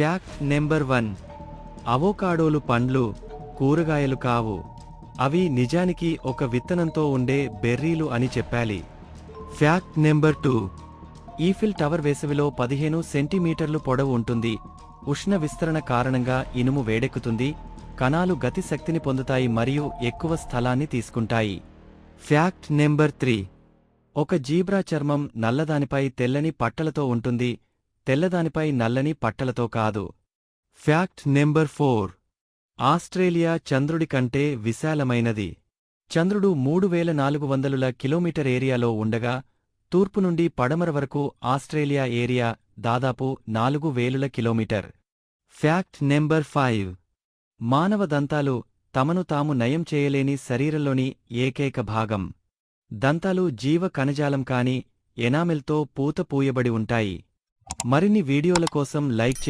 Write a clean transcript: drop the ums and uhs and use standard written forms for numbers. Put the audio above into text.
Fact number 1. అవోకాడోలు పండ్లు, కూరగాయలు కావు. అవి నిజానికి ఒక విత్తనంతో ఉండే బెర్రీలు అని చెప్పాలి. Fact number 2. ఈఫిల్ టవర్ వేసవిలో 15 సెంటీమీటర్లు పొడవు ఉంటుంది. ఉష్ణ విస్తరణ కారణంగా ఇనుము వేడెక్కుతుంది, కణాలు గతి శక్తిని పొందుతాయి మరియు ఎక్కువ స్థలాన్ని తీసుకుంటాయి. Fact number 3. ఒక జీబ్రా చర్మం నల్లదానిపై తెల్లని పట్టలతో ఉంటుంది, తెల్లదానిపై నల్లని పట్టలతో కాదు. Fact number 4. ఆస్ట్రేలియా చంద్రుడి కంటే విశాలమైనది. చంద్రుడు 3400 కిలోమీటర్ ఏరియాలో ఉండగా, తూర్పు నుండి పడమర వరకు ఆస్ట్రేలియా ఏరియా దాదాపు 4000 కిలోమీటర్. Fact number 5. మానవ దంతాలు తమను తాము నయం చేయలేని శరీరంలోని ఏకైక భాగం. దంతాలు జీవ కణజాలం కాని ఎనామెల్తో పూత పూయబడి ఉంటాయి. మరిన్ని వీడియోల కోసం లైక్ చేయండి.